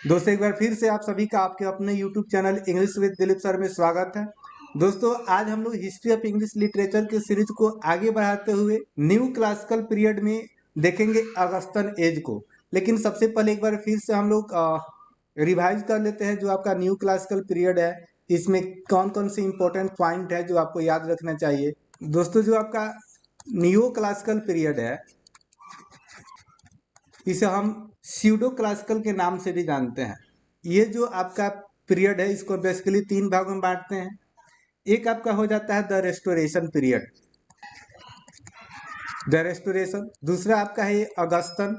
दोस्तों एक बार फिर से आप सभी का आपके अपने YouTube channel English with Dilip sir में स्वागत है। दोस्तों आज हम लोग हिस्ट्री ऑफ इंग्लिश लिटरेचर के सीरीज को आगे बढ़ाते हुए न्यू क्लासिकल पीरियड में देखेंगे अगस्तन एज को। लेकिन सबसे पहले एक बार फिर से हम लोग रिवाइज कर लेते हैं जो आपका न्यू क्लासिकल पीरियड है, इसमें कौन कौन से इंपॉर्टेंट पॉइंट है जो आपको याद रखना चाहिए। दोस्तों जो आपका न्यू क्लासिकल पीरियड है इसे हम स्यूडो क्लासिकल के नाम से भी जानते हैं। ये जो आपका पीरियड है इसको बेसिकली तीन भागों में बांटते हैं। एक आपका हो जाता है the restoration period, the restoration. दूसरा आपका है अगस्तन,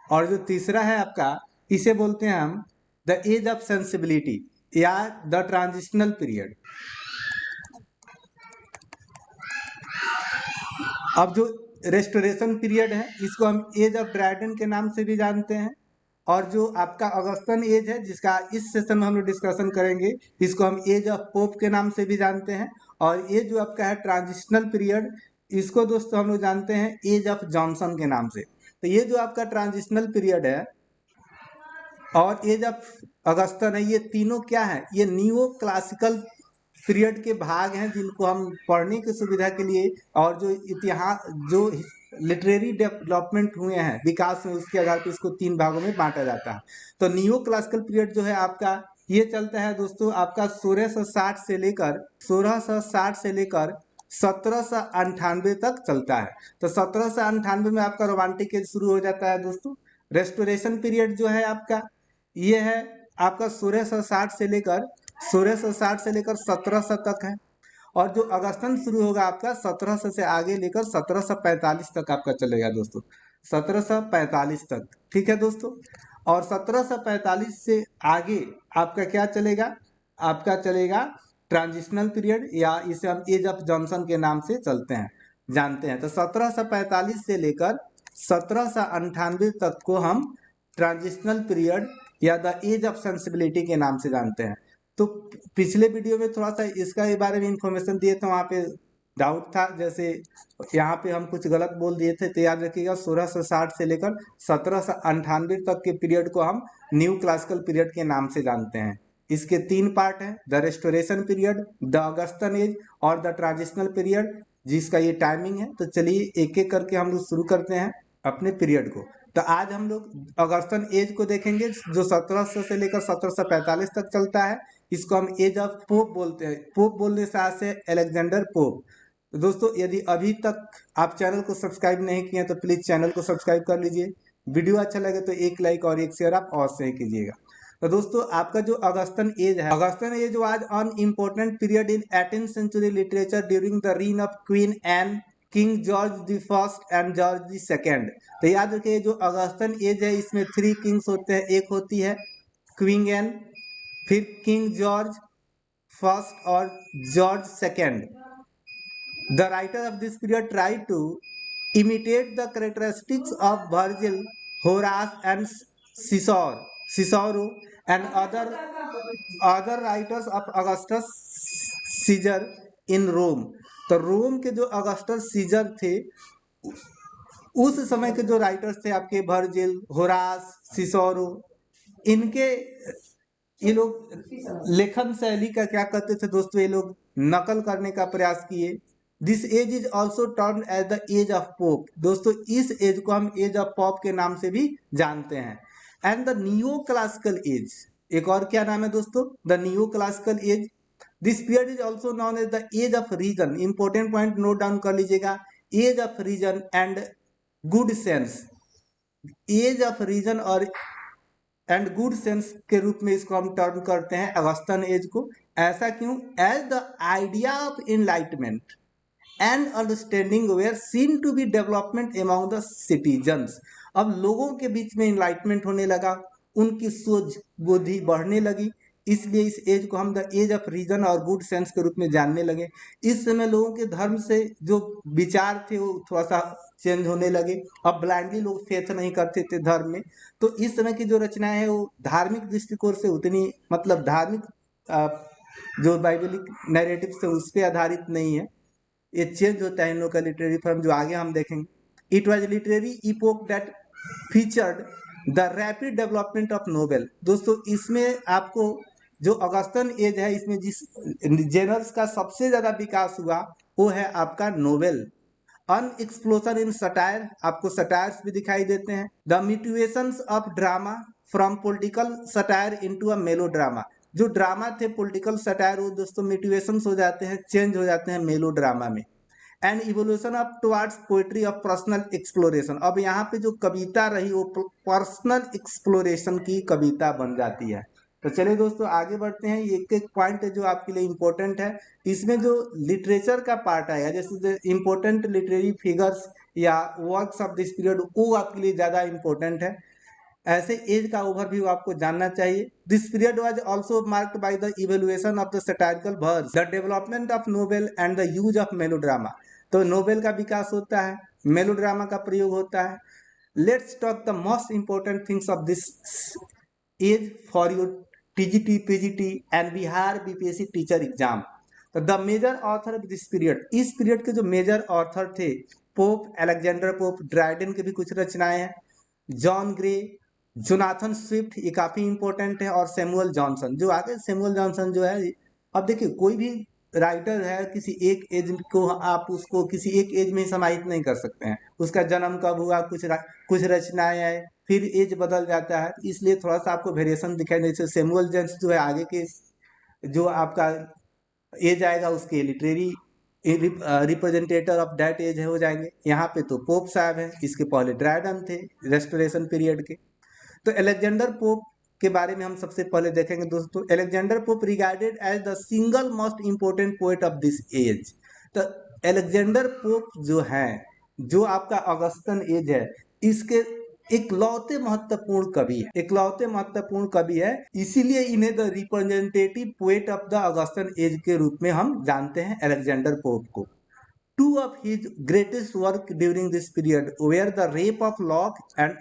और जो तीसरा है आपका इसे बोलते हैं हम द एज ऑफ सेंसिबिलिटी या द ट्रांजिशनल पीरियड। अब जो रेस्टोरेशन पीरियड है इसको हम एज ऑफ ड्राइडन के नाम से भी जानते हैं, और जो आपका अगस्तन एज है जिसका इस सेशन में हम लोग डिस्कशन करेंगे इसको हम एज ऑफ पोप के नाम से भी जानते हैं। और ये जो आपका है ट्रांजिशनल पीरियड इसको दोस्तों हम लोग जानते हैं एज ऑफ जॉनसन के नाम से। तो ये जो आपका ट्रांजिशनल पीरियड है और एज ऑफ अगस्तन है, ये तीनों क्या है, ये न्यू क्लासिकल पीरियड के भाग हैं जिनको हम पढ़ने की सुविधा के लिए और जो इतिहास जो लिटरेरी डेवलपमेंट हुए हैं विकास में उसके आधार पर इसको तीन भागों में बांटा जाता है। तो न्यू क्लासिकल पीरियड जो है आपका ये चलता है दोस्तों आपका 1660 से लेकर 1798 तक चलता है। तो 1798 में आपका रोमांटिक एज शुरू हो जाता है दोस्तों। रेस्टोरेशन पीरियड जो है आपका ये है आपका 1660 से लेकर 1700 तक है। और जो अगस्तन शुरू होगा आपका 1700 से आगे लेकर 1745 तक आपका चलेगा दोस्तों, 1745 तक। ठीक है दोस्तों। और 1745 से आगे आपका क्या चलेगा, आपका चलेगा ट्रांजिशनल पीरियड या इसे हम एज ऑफ जॉनसन के नाम से चलते हैं जानते हैं। तो 1745 से लेकर 1798 तक को हम ट्रांजिशनल पीरियड या द एज ऑफ सेंसिबिलिटी के नाम से जानते हैं। तो पिछले वीडियो में थोड़ा सा इसका के बारे में इंफॉर्मेशन दिए थे, वहाँ पे डाउट था, जैसे यहाँ पे हम कुछ गलत बोल दिए थे, तो याद रखिएगा 1660 से लेकर 1798 तक के पीरियड को हम न्यू क्लासिकल पीरियड के नाम से जानते हैं। इसके तीन पार्ट हैं, the restoration period, the Augustan age और द ट्रांजिशनल पीरियड, जिसका ये टाइमिंग है। तो चलिए एक एक करके हम लोग शुरू करते हैं अपने पीरियड को। तो आज हम लोग अगस्तन एज को देखेंगे जो 1700 से लेकर 1745 तक चलता है। इसको हम एज ऑफ पोप बोलते हैं। पोप बोलने से आज से अलेक्जेंडर पोप। तो दोस्तों यदि अभी तक आप चैनल को सब्सक्राइब नहीं किए तो प्लीज चैनल को सब्सक्राइब कर लीजिए। वीडियो अच्छा लगे तो एक लाइक और एक शेयर आप अवश्य कीजिएगा। तो दोस्तों आपका जो अगस्तन एज है, Augustan age was an important period in 18th century literature during the reign of Queen Anne, King George the first and George the second. तो याद रखिए जो अगस्तन एज है इसमें 3 किंग्स होते हैं। एक होती है क्वीन एन, फिर किंग जॉर्ज फर्स्ट और George second. The writer of this period try to imitate the characteristics of Virgil, Horace, and Cicero, and other writers of Augustus Caesar in Rome। तो रोम के जो अगस्टस सीजर थे उस समय के जो राइटर्स थे आपके वर्जिल, होरास, सिसोरो, इनके ये लोग लेखन शैली का क्या करते थे दोस्तों, ये लोग नकल करने का प्रयास किए। This age is also termed as the age of Pope. दोस्तों इस एज को हम एज ऑफ पॉप के नाम से भी जानते हैं। And the new classical age, एक और क्या नाम है दोस्तों, the new classical age. This period is also known as the age of reason. Important point note down कर लीजिएगा, age of reason and good sense. Age of reason और and good sense के रूप में इसको हम टर्म करते हैं अगस्तन एज को। ऐसा क्यों, as the idea of enlightenment and understanding were seen to be development among the citizens. अब लोगों के बीच में एनलाइटमेंट होने लगा, उनकी सोच बुद्धि बढ़ने लगी, इसलिए इस एज को हम द एज ऑफ रीजन और गुड सेंस के रूप में जानने लगे। इस समय लोगों के धर्म से जो विचार थे वो थोड़ा सा चेंज होने लगे। अब ब्लाइंडली लोग फेथ नहीं करते थे धर्म में। तो इस समय की जो रचनाएं है वो धार्मिक दृष्टिकोण से उतनी मतलब धार्मिक जो बाइबलिक नैरेटिव से उस पर आधारित नहीं है। ये चेंज होता है इन लोग का लिटरेरी फॉर्म जो आगे हम देखेंगे। It was literary epoch that featured the rapid development of Nobel. दोस्तों इसमें आपको जो ऑगस्टन एज है, इसमें जिस जेनर्स का सबसे ज्यादा विकास हुआ वो है आपका novel. An explosion in satire, आपको सटायर्स भी दिखाई देते हैं। The mutations of drama from political satire into a melodrama. जो ड्रामा थे पॉलिटिकल सटायर, वो दोस्तों मिट्यूएशंस हो जाते हैं, चेंज हो जाते हैं मेलो ड्रामा में। And evolution of towards poetry of personal exploration. अब यहाँ पे जो कविता रही वो पर्सनल एक्सप्लोरेशन की कविता बन जाती है। तो चलिए दोस्तों आगे बढ़ते हैं। ये एक एक पॉइंट है जो आपके लिए इंपॉर्टेंट है। इसमें जो लिटरेचर का पार्ट आएगा, जैसे इंपॉर्टेंट लिटरेरी फिगर्स या वर्क्स ऑफ दिस पीरियड, वो आपके लिए ज्यादा इंपॉर्टेंट है। ऐसे एज का ओवरव्यू आपको जानना चाहिए। This period was also marked by the evolution of the satirical verse, the development of novel and the use of melodrama. तो नोवेल का विकास होता है, मेलोड्रामा का प्रयोग होता है। Let's talk the most important things of this age for your TGT, PGT and Bihar BPSC teacher exam. तो the major author of this period, इस पीरियड के जो मेजर ऑथर थे, पोप अलेक्जेंडर पोप, ड्राइडन के भी कुछ रचनाएं हैं, जॉन ग्रे, जोनाथन स्विफ्ट, ये काफी इंपॉर्टेंट है, और सैमुअल जॉनसन। जो आगे सैमुअल जॉनसन जो है, अब देखिए कोई भी राइटर है, किसी एक एज को आप उसको किसी एक एज में ही समाहित नहीं कर सकते हैं। उसका जन्म कब हुआ, कुछ रचनाएं आए, फिर एज बदल जाता है, इसलिए थोड़ा सा आपको वेरिएशन दिखाई दे। जैसे सैमुअल जॉनसन जो है, आगे के जो आपका एज आएगा उसके लिटरेरी रिप्रेजेंटेटर ऑफ दैट एज हो जाएंगे। यहाँ पे तो पोप साहब हैं, इसके पहले ड्राइडन थे रेस्टोरेशन पीरियड के। तो अलेक्जेंडर पोप के बारे में हम सबसे पहले देखेंगे दोस्तों। Alexander Pope regarded as the single most important poet of this age. तो अलेक्जेंडर पोप जो है, जो आपका ऑगस्टन एज है, इसके इकलौते महत्वपूर्ण कवि है, इकलौते महत्वपूर्ण कवि है। इसीलिए इन्हें the representative poet of the Augustan age के रूप में हम जानते हैं अलेक्जेंडर पोप को। Two of his greatest work during this period were the rape of lock and,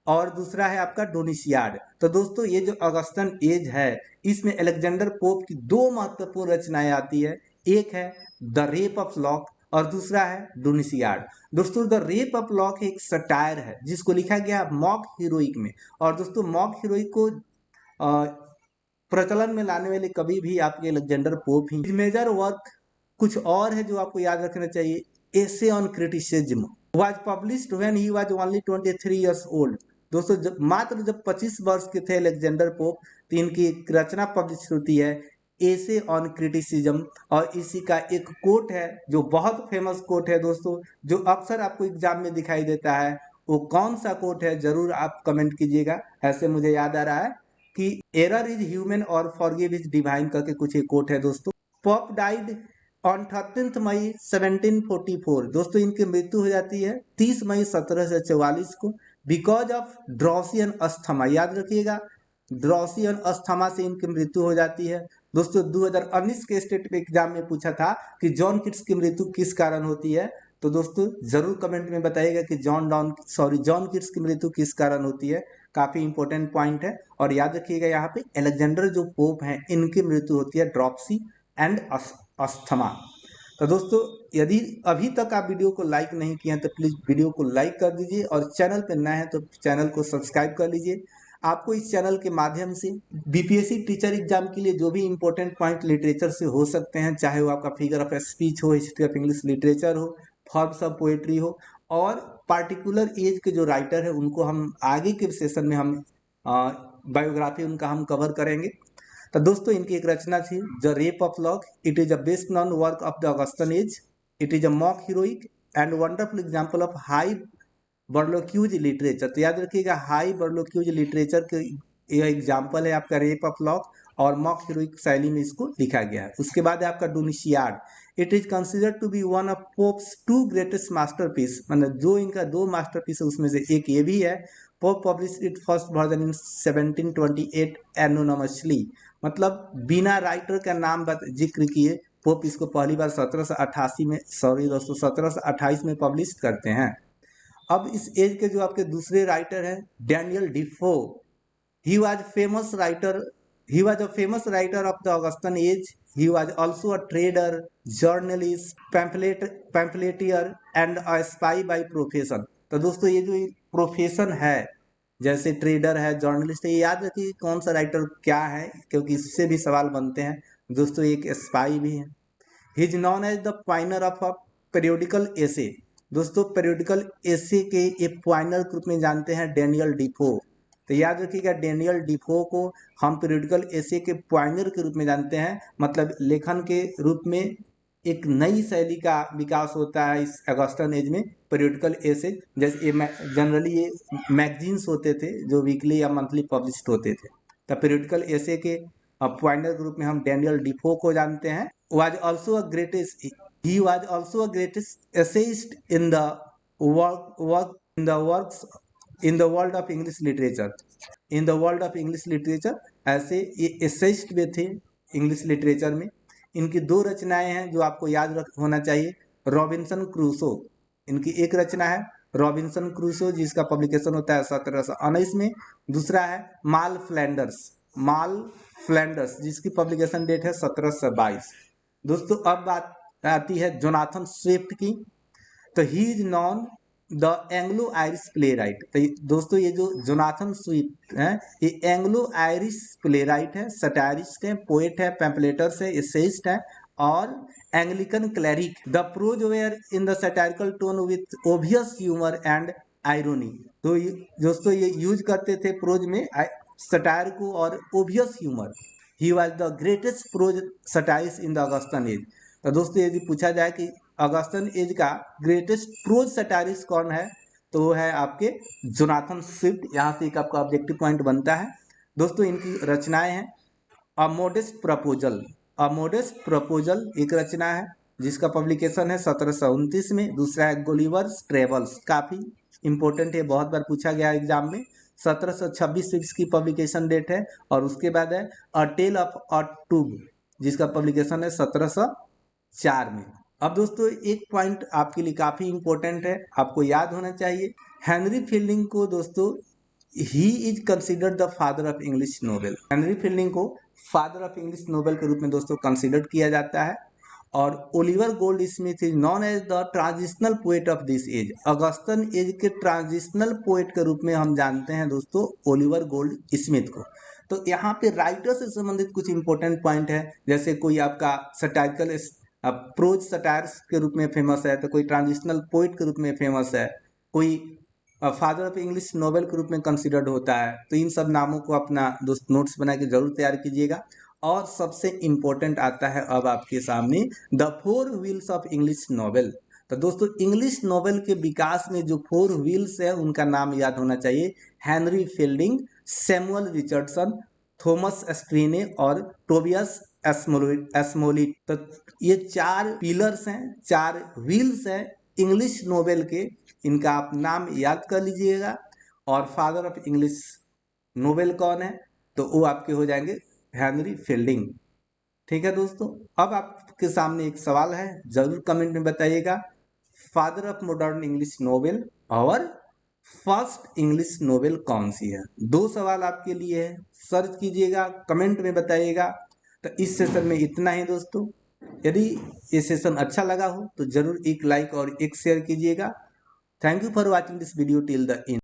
और दूसरा है आपका डोनिशियाड। तो दोस्तों ये जो ऑगस्टन एज है, इसमें अलेक्जेंडर पोप की दो महत्वपूर्ण रचनाएं आती है। एक है द रेप ऑफ लॉक और दूसरा है डोनिशियाड। दोस्तों द रेप ऑफ लॉक एक सटायर है जिसको लिखा गया मॉक हीरोइक में। और दोस्तों मॉक हीरोइक को प्रचलन में लाने वाले कवि भी आपके अलेक्जेंडर पोप ही। मेजर वर्क कुछ और है जो आपको याद रखना चाहिए। Essay on criticism was published when he was only 23 years old. दोस्तों जब 25 वर्ष के थे अलेक्जेंडर पोप, तो इनकी एक रचना पब्लिश होती है, एसे ऑन क्रिटिसिज्म। और इसी का एक कोट है जो बहुत फेमस कोट है दोस्तों, जो अक्सर आपको एग्जाम में दिखाई देता है। वो कौन सा कोट है जरूर आप कमेंट कीजिएगा। ऐसे मुझे याद आ रहा है कि एरर इज ह्यूमन और फॉरगिव इज डिवाइन करके कुछ एक कोट है दोस्तों। पॉप डाइड ऑन 13 मई 1744। दोस्तों इनकी मृत्यु हो जाती है 30 मई 1744 को, बिकॉज ऑफ ड्रॉसियन अस्थमा। याद रखिएगा, ड्रॉसियन अस्थमा से इनकी मृत्यु हो जाती है। दोस्तों 2019 के स्टेट एग्जाम में पूछा था कि जॉन किट्स की मृत्यु किस कारण होती है। तो दोस्तों जरूर कमेंट में बताइएगा कि जॉन किट्स की मृत्यु किस कारण होती है। काफी इंपॉर्टेंट पॉइंट है। और याद रखिएगा यहाँ पे अलेक्जेंडर जो पोप हैं, इनकी मृत्यु होती है ड्रॉप्सी एंड अस्थमा। तो दोस्तों यदि अभी तक आप वीडियो को लाइक नहीं किए हैं तो प्लीज वीडियो को लाइक कर दीजिए, और चैनल पर नए हैं तो चैनल को सब्सक्राइब कर लीजिए। आपको इस चैनल के माध्यम से बीपीएससी टीचर एग्जाम के लिए जो भी इंपॉर्टेंट पॉइंट लिटरेचर से हो सकते हैं, चाहे वो आपका फिगर ऑफ स्पीच हो, हिस्ट्री ऑफ इंग्लिश लिटरेचर हो, फॉर्म्स ऑफ पोएट्री हो, और पार्टिकुलर एज के जो राइटर है उनको हम आगे के सेशन में हम बायोग्राफी उनका हम कवर करेंगे। तो दोस्तों इनकी एक रचना थी the rape of lock. It is a best known work of the Augustan age. It is a mock heroic and wonderful example of high burlesque literature. तो याद रखिएगा हाई बर्लोक्यूज लिटरेचर के यह एग्जाम्पल है आपका रेप ऑफ लॉक, और mock heroic शैली में इसको लिखा गया है। उसके बाद है आपका Dunciad. It is considered to be one of Pope's two greatest masterpieces, मतलब जो इनका दो मास्टरपीस है उसमें से एक ये भी है। Pope publish it first version in 1728 anonymously, मतलब बिना राइटर का नाम जिक्र किए पोप इसको पहली बार 1788 में, सॉरी दोस्तों 1728 में पब्लिश करते हैं। अब इस एज के जो आपके दूसरे राइटर हैं Daniel Defoe. He was a famous writer of the Augustan age. He was also a trader, journalist, pamphleteer and a spy by profession. तो दोस्तों ये जो प्रोफेशन है जैसे ट्रेडर है, जर्नलिस्ट है, ये याद रखिए कौन सा राइटर क्या है, क्योंकि इससे भी सवाल बनते हैं दोस्तों। एक स्पाई भी है। He is known as the pioneer of a periodical essay. दोस्तों पेरियोडिकल एसे के एक पाइनर के रूप में जानते हैं डेनियल डिफो। तो याद रखिएगा डेनियल डिफो को हम पेरियोडिकल एसे के पाइनर के रूप में जानते हैं, मतलब लेखन के रूप में एक नई शैली का विकास होता है इस अगस्टन एज में। पेरियोडिकल एसे जैसे जनरली ये मैगजीन्स होते थे जो वीकली या मंथली पब्लिश्ड होते थे। तो पेरियोडिकल एसे के पॉइंटर ग्रुप में हम डेनियल डिफो को जानते हैं। was also a greatest he was also a greatest essayist in the work in the works in the world of English literature। In the world of English literature ऐसे ये essayist भी थे English literature में। इनकी दो रचनाएं हैं जो आपको याद रख होना चाहिए। रॉबिन्सन क्रूसो, इनकी एक रचना है रॉबिन्सन क्रूसो जिसका पब्लिकेशन होता है 1719 में। दूसरा है माल फ्लैंडर्स जिसकी पब्लिकेशन डेट है 1722। दोस्तों अब बात आती है जोनाथन स्विफ्ट की। तो he is known the Anglo Irish playwright. तो दोस्तों ये जो जोनाथन स्विफ्ट है ये एंग्लो आयरिश प्ले राइट है, सटायरिस्ट है, पोएट है, पैम्पलेटर्स है, एसेइस्ट है और Anglican cleric. The prose were in the satirical tone with obvious humour and irony. तो दोस्तों ये यूज करते थे प्रोज में सटायर को और obvious humour. He was the greatest prose satirist in the Augustan age. तो दोस्तों यदि पूछा जाए कि अगस्टन एज का ग्रेटेस्ट प्रोज सटाइरिस्ट कौन है तो वो है आपके जोनाथन स्विफ्ट। यहाँ से एक आपका ऑब्जेक्टिव पॉइंट बनता है। दोस्तों इनकी रचनाएं हैं अ मोडेस्ट प्रपोजल एक रचना है जिसका पब्लिकेशन है 1729 में। दूसरा है गुलिवर्स ट्रेवल्स, काफी इंपॉर्टेंट है, बहुत बार पूछा गया एग्जाम में। 1726 इसकी पब्लिकेशन डेट है। और उसके बाद है अ टेल ऑफ अ टूब जिसका पब्लिकेशन है 1704 में। अब दोस्तों एक पॉइंट आपके लिए काफी इंपॉर्टेंट है, आपको याद होना चाहिए। हेनरी फील्डिंग को दोस्तों he is considered the father of English novel. Henry Fielding को फादर ऑफ इंग्लिश नोवेल के रूप में दोस्तों कंसिडर किया जाता है। और Oliver Goldsmith is known as the transitional poet of this age. Augustan age के ट्रांजिशनल पोएट के रूप में हम जानते हैं दोस्तों ओलिवर गोल्ड स्मिथ को। तो यहाँ पे राइटर से संबंधित कुछ इंपॉर्टेंट पॉइंट है, जैसे कोई आपका सटाइरिकल प्रोज सटायर्स के रूप में फेमस है, तो कोई ट्रांजिशनल पोइट के रूप में फेमस है, कोई फादर ऑफ इंग्लिश नोवेल के रूप में कंसिडर्ड होता है। तो इन सब नामों को अपना दोस्त नोट्स बना के जरूर तैयार कीजिएगा। और सबसे इंपॉर्टेंट आता है अब आपके सामने the four wheels of English novel. तो दोस्तों इंग्लिश नोवेल के विकास में जो फोर व्हील्स है उनका नाम याद होना चाहिए। Henry Fielding, Samuel Richardson, Thomas Sterne और टोबियस एस्मोलिट। तो ये चार पिलर्स हैं, चार व्हील्स हैं इंग्लिश नोवेल के। इनका आप नाम याद कर लीजिएगा। और फादर ऑफ इंग्लिश नोवेल कौन है तो वो आपके हो जाएंगे हेनरी फील्डिंग। ठीक है दोस्तों, अब आपके सामने एक सवाल है, जरूर कमेंट में बताइएगा। Father of modern English novel और फर्स्ट इंग्लिश नोवेल कौन सी है? दो सवाल आपके लिए है, सर्च कीजिएगा, कमेंट में बताइएगा। तो इस सेशन में इतना ही दोस्तों। यदि ये सेशन अच्छा लगा हो तो जरूर एक लाइक और एक शेयर कीजिएगा। Thank you for watching this video till the end.